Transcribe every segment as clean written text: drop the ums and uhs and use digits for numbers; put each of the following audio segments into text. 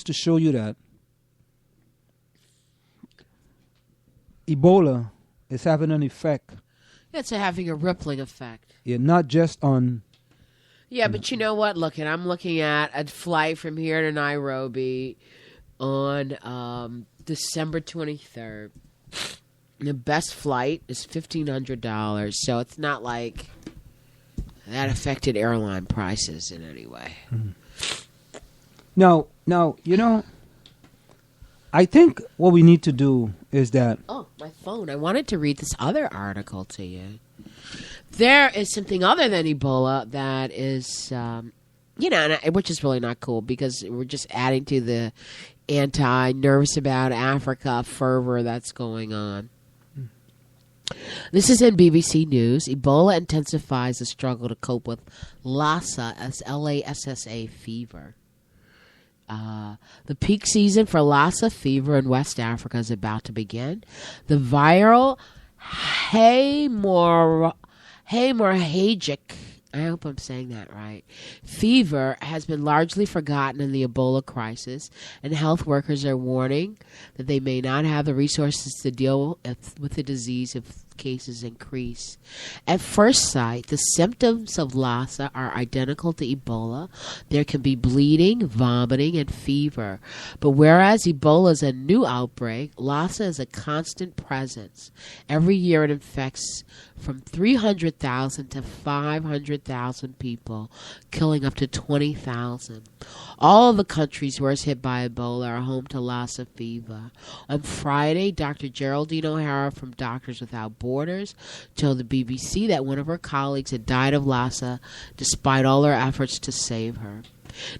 to show you that Ebola is having an effect. It's having a rippling effect. Yeah, not just on... Yeah, but you know what? Look, I'm looking at a flight from here to Nairobi on December 23rd. The best flight is $1,500, so it's not like that affected airline prices in any way. No, you know, I think what we need to do is that... Oh, my phone. I wanted to read this other article to you. There is something other than Ebola that is, which is really not cool because we're just adding to the anti-nervous about Africa fervor that's going on. This is in BBC News. Ebola intensifies the struggle to cope with Lassa, as Lassa fever. The peak season for Lassa fever in West Africa is about to begin. The viral hemorrhagic, I hope I'm saying that right, fever has been largely forgotten in the Ebola crisis, and health workers are warning that they may not have the resources to deal with the disease if cases increase. At first sight, the symptoms of Lassa are identical to Ebola. There can be bleeding, vomiting, and fever. But whereas Ebola is a new outbreak, Lassa is a constant presence. Every year it infects from 300,000 to 500,000 people, killing up to 20,000. All of the countries worst hit by Ebola are home to Lassa fever. On Friday, Dr. Geraldine O'Hara from Doctors Without Borders told the BBC that one of her colleagues had died of Lassa despite all her efforts to save her.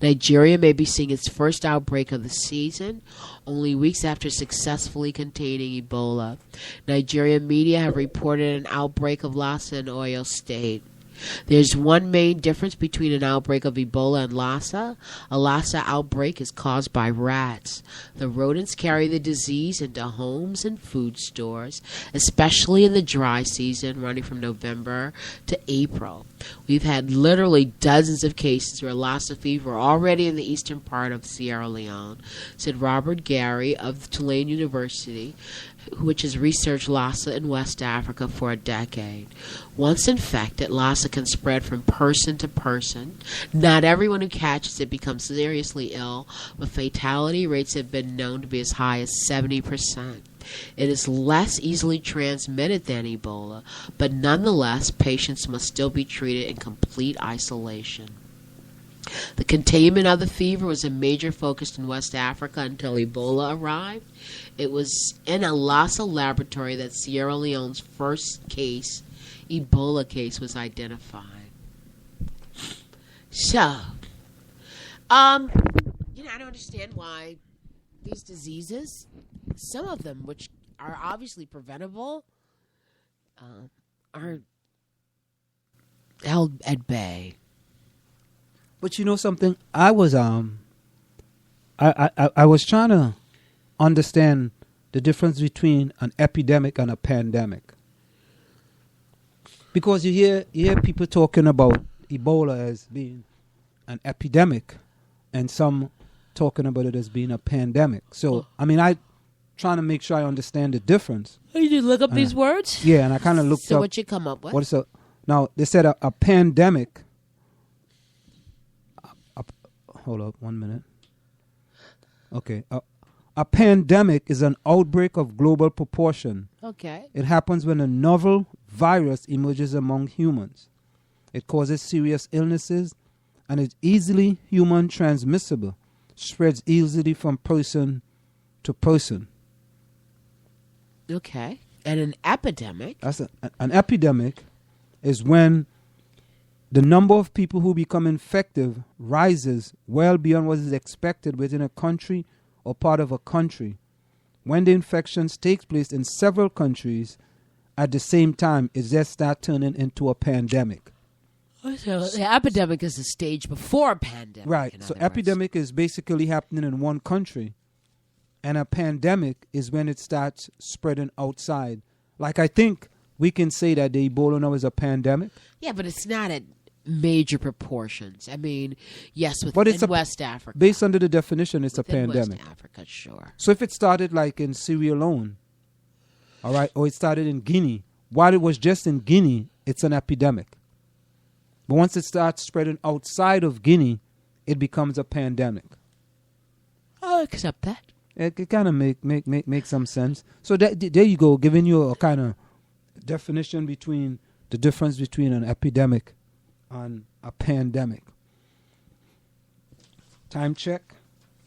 Nigeria may be seeing its first outbreak of the season, only weeks after successfully containing Ebola. Nigerian media have reported an outbreak of Lassa in Oyo State. There's one main difference between an outbreak of Ebola and Lassa. A Lassa outbreak is caused by rats. The rodents carry the disease into homes and food stores, especially in the dry season running from November to April. We've had literally dozens of cases where Lassa fever already in the eastern part of Sierra Leone, said Robert Gary of Tulane University, which has researched Lassa in West Africa for a decade. Once infected, Lassa can spread from person to person. Not everyone who catches it becomes seriously ill, but fatality rates have been known to be as high as 70%. It is less easily transmitted than Ebola, but nonetheless, patients must still be treated in complete isolation. The containment of the fever was a major focus in West Africa until Ebola arrived. It was in a Lassa laboratory that Sierra Leone's first Ebola case was identified. So, I don't understand why these diseases, some of them which are obviously preventable, are held at bay. But you know something? I was trying to understand the difference between an epidemic and a pandemic. Because you hear people talking about Ebola as being an epidemic and some talking about it as being a pandemic. So, I trying to make sure I understand the difference. You did look up these words? Yeah, and I kind of looked up. So what you come up with? Now, they said a pandemic. Hold up 1 minute. Okay. A pandemic is an outbreak of global proportion. Okay. It happens when a novel virus emerges among humans. It causes serious illnesses and is easily human transmissible, spreads easily from person to person. Okay. And an epidemic? An epidemic is when the number of people who become infected rises well beyond what is expected within a country or part of a country. When the infections take place in several countries at the same time, it just starts turning into a pandemic. So the epidemic is the stage before a pandemic. Right. So epidemic is basically happening in one country, and a pandemic is when it starts spreading outside. Like, I think we can say that the Ebola now is a pandemic. Yeah, but it's not at major proportions. I mean, yes, But it's within West Africa. Based under the definition, it's within a pandemic. West Africa, sure. So if it started like in Sierra Leone, all right, or it started in Guinea, while it was just in Guinea, it's an epidemic. But once it starts spreading outside of Guinea, it becomes a pandemic. I'll accept that. It kind of make some sense. So there you go, giving you a kind of definition between the difference between an epidemic and a pandemic. Time check.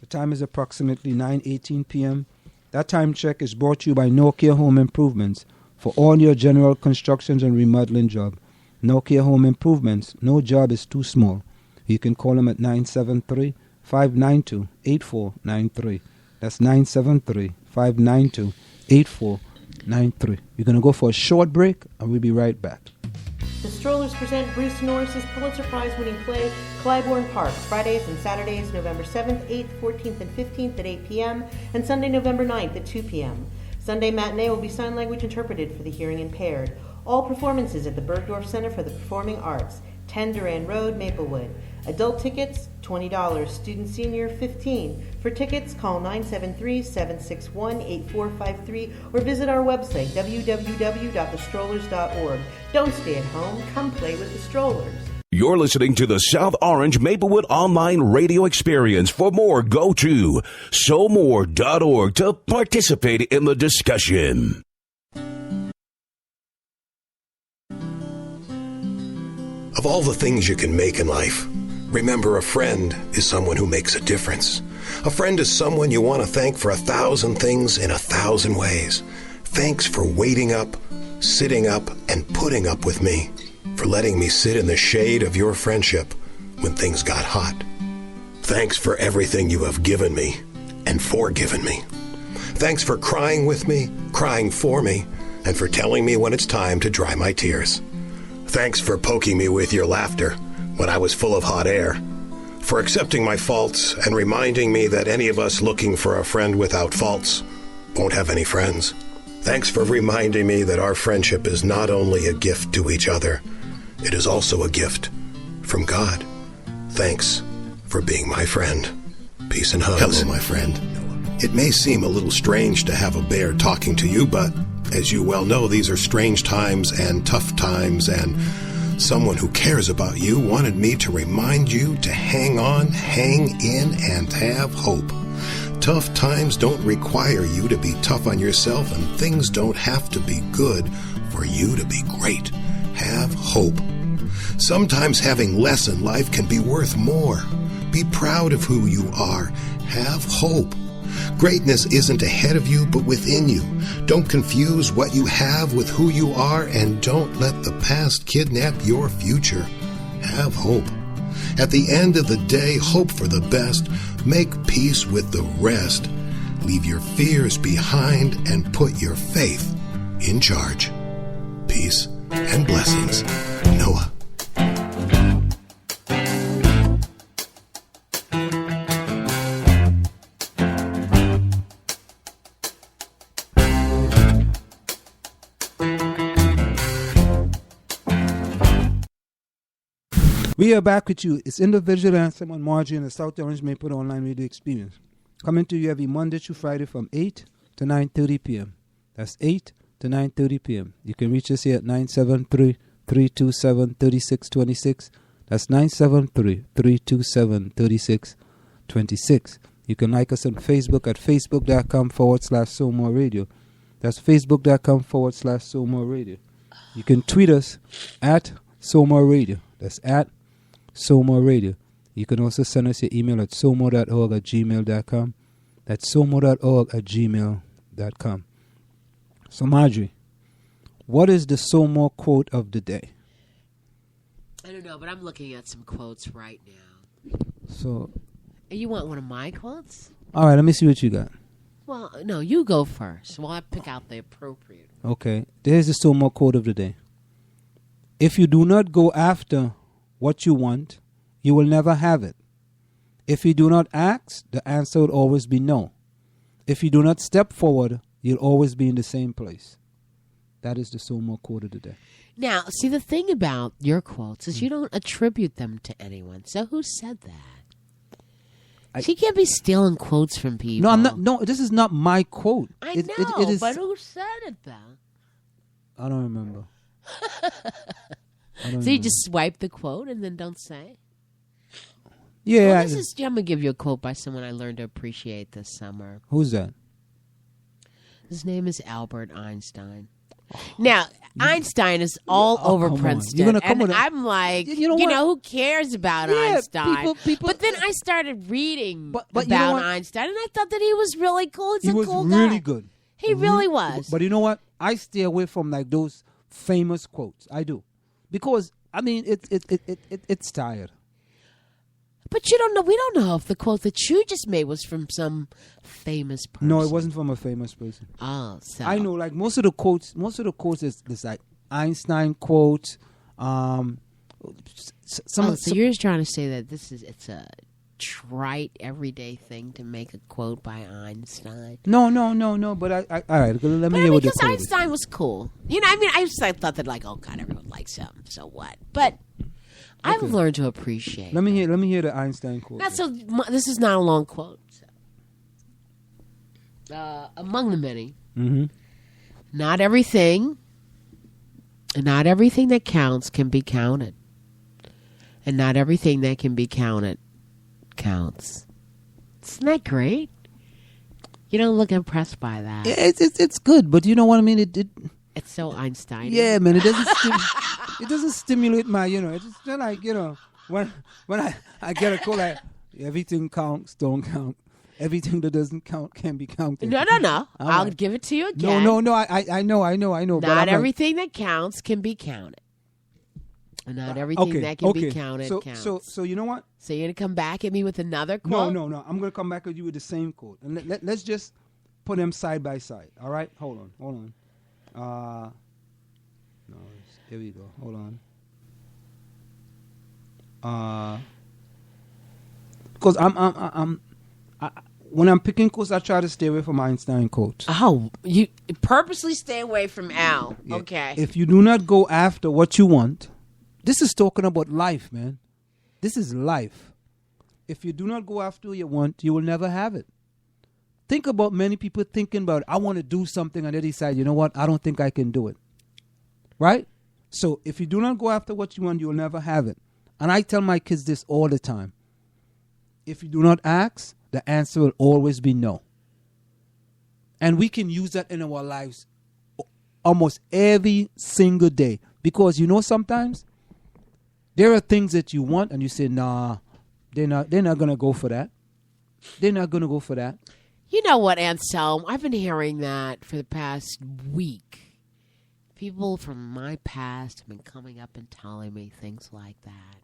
The time is approximately 9:18 p.m. That time check is brought to you by Nokia Home Improvements for all your general constructions and remodeling job. Nokia Home Improvements. No job is too small. You can call them at 973-592-8493. That's 973-592-8493. We're going to go for a short break, and we'll be right back. The Strollers present Bruce Norris's Pulitzer Prize-winning play, Clybourne Park, Fridays and Saturdays, November 7th, 8th, 14th, and 15th at 8 p.m., and Sunday, November 9th at 2 p.m. Sunday matinee will be sign language interpreted for the hearing impaired. All performances at the Bergdorf Center for the Performing Arts, 10 Duran Road, Maplewood. Adult tickets, $20. Student senior, $15. For tickets, call 973-761-8453 or visit our website, www.thestrollers.org. Don't stay at home. Come play with the Strollers. You're listening to the South Orange Maplewood Online Radio Experience. For more, go to SoMore.org to participate in the discussion. Of all the things you can make in life, remember a friend is someone who makes a difference. A friend is someone you want to thank for 1,000 things in 1,000 ways. Thanks for waiting up, sitting up, and putting up with me. For letting me sit in the shade of your friendship when things got hot. Thanks for everything you have given me and forgiven me. Thanks for crying with me, crying for me, and for telling me when it's time to dry my tears. Thanks for poking me with your laughter when I was full of hot air. For accepting my faults and reminding me that any of us looking for a friend without faults won't have any friends. Thanks for reminding me that our friendship is not only a gift to each other, it is also a gift from God. Thanks for being my friend. Peace and hugs. Hello, my friend. It may seem a little strange to have a bear talking to you, but as you well know, these are strange times and tough times, and someone who cares about you wanted me to remind you to hang on, hang in, and have hope. Tough times don't require you to be tough on yourself, and things don't have to be good for you to be great. Have hope. Sometimes having less in life can be worth more. Be proud of who you are. Have hope. Greatness isn't ahead of you, but within you. Don't confuse what you have with who you are, and don't let the past kidnap your future. Have hope. At the end of the day, hope for the best. Make peace with the rest. Leave your fears behind and put your faith in charge. Peace and blessings. Noah. We are back with you. It's in the Village with Anselm Marjorie and the South Orange Maplewood Online Radio Experience. Coming to you every Monday through Friday from 8 to 9:30 p.m. That's 8 to 9:30 p.m. You can reach us here at 973-327-3626. That's 973-327-3626. You can like us on Facebook at facebook.com/SoMore Radio. That's facebook.com/SoMore Radio. You can tweet us at SoMore Radio. That's at SoMore Radio. You can also send us your email at somore.org@gmail.com. That's somore.org@gmail.com. So, Marjorie, what is the SoMore quote of the day? I don't know, but I'm looking at some quotes right now. So, You want one of my quotes? all right, let me see what you got. Well, no, you go first. Well, I pick out the appropriate. Okay, there's the SoMore quote of the day. If you do not go after what you want, you will never have it. If you do not ask, the answer will always be no. If you do not step forward, you'll always be in the same place. That is the So More quote of the day. Now, see, the thing about your quotes is you don't attribute them to anyone. So who said that? She can't be stealing quotes from people. No, I'm not. No, this is not my quote. I know, it is, but who said it, though? I don't remember. So you just swipe the quote and then don't say? Yeah. Well, I'm going to give you a quote by someone I learned to appreciate this summer. Who's that? His name is Albert Einstein. Now, Einstein is all over Princeton. You're gonna come and with I'm like, who cares about Einstein? But then I started reading about Einstein, and I thought that he was really cool. He was really good. He really was. But you know what? I stay away from like those famous quotes. I do. Because, I mean, it's tired. But you don't know. We don't know if the quote that you just made was from some famous person. No, it wasn't from a famous person. Oh, so I know. Like most of the quotes is like Einstein quotes. So you're just trying to say that it's a trite everyday thing to make a quote by Einstein. No. But I all right. Let me hear what the quote is. Because Einstein was cool. You know, I mean, I thought that like, oh God, everyone likes him. So what? But. Okay. I've learned to appreciate. Let me hear the Einstein quote. This is not a long quote. So. Among the many, not everything that counts can be counted, and not everything that can be counted counts. Isn't that great? You don't look impressed by that. It's good, but you know what I mean. It's so Einstein. Yeah, man. It doesn't stimulate my, It's just like, when I get a call like everything counts, don't count. Everything that doesn't count can be counted. No. I'll give it to you again. No. I know. Not everything that counts can be counted. Not everything that can be counted counts. So you know what? So you're gonna come back at me with another quote? No. I'm gonna come back at you with the same quote, and let's just put them side by side. All right? Hold on. No, here we go. Hold on. Because when I'm picking quotes, I try to stay away from Einstein quotes. Oh, you purposely stay away from Al. Yeah. Okay. If you do not go after what you want, this is talking about life, man. This is life. If you do not go after what you want, you will never have it. Think about many people thinking about, I want to do something, and they decide, you know what, I don't think I can do it. Right? So if you do not go after what you want, you will never have it. And I tell my kids this all the time. If you do not ask, the answer will always be no. And we can use that in our lives almost every single day. Because sometimes there are things that you want and you say, nah, they're not going to go for that. They're not going to go for that. You know what, Anselm? I've been hearing that for the past week. People from my past have been coming up and telling me things like that.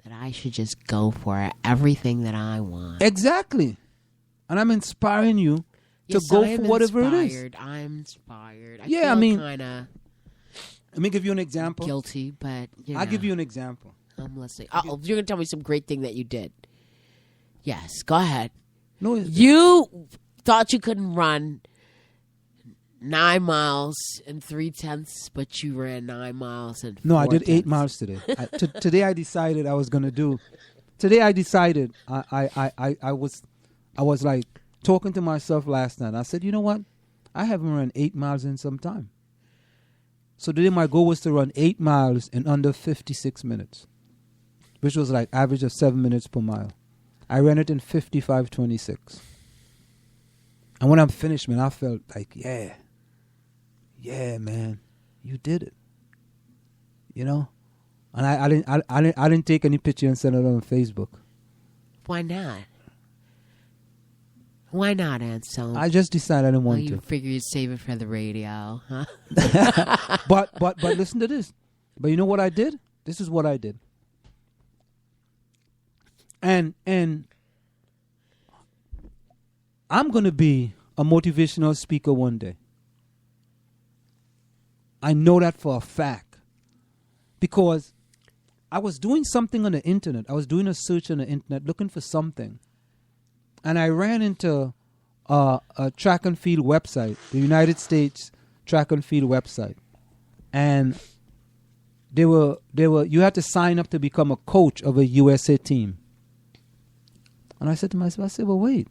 That I should just go for everything that I want. Exactly. And I'm inspiring you to go for whatever it is. I'm inspired. I feel kind of... Let me give you an example. Guilty, but, I'll give you an example. I'm listening. You're going to tell me some great thing that you did. Yes, go ahead. No, you thought you couldn't run 9 miles and 3/10, but you ran 9 miles and 4/10. No, I did 8 miles today. Today I decided I was gonna do. Today I decided I was like talking to myself last night. I said, you know what? I haven't run 8 miles in some time. So today my goal was to run 8 miles in under 56 minutes, which was like average of 7 minutes per mile. I ran it in 55:26. And when I'm finished, man, I felt like, yeah, man, you did it. And I didn't take any picture and send it on Facebook. Why not? Why not, Anselm? I just decided I didn't want to. You figure you'd save it for the radio, huh? But listen to this. But you know what I did? This is what I did. And I'm going to be a motivational speaker one day. I know that for a fact. Because I was doing something on the internet. I was doing a search on the internet looking for something. And I ran into a track and field website, the United States track and field website, and you had to sign up to become a coach of a USA team. And I said to myself, well, wait,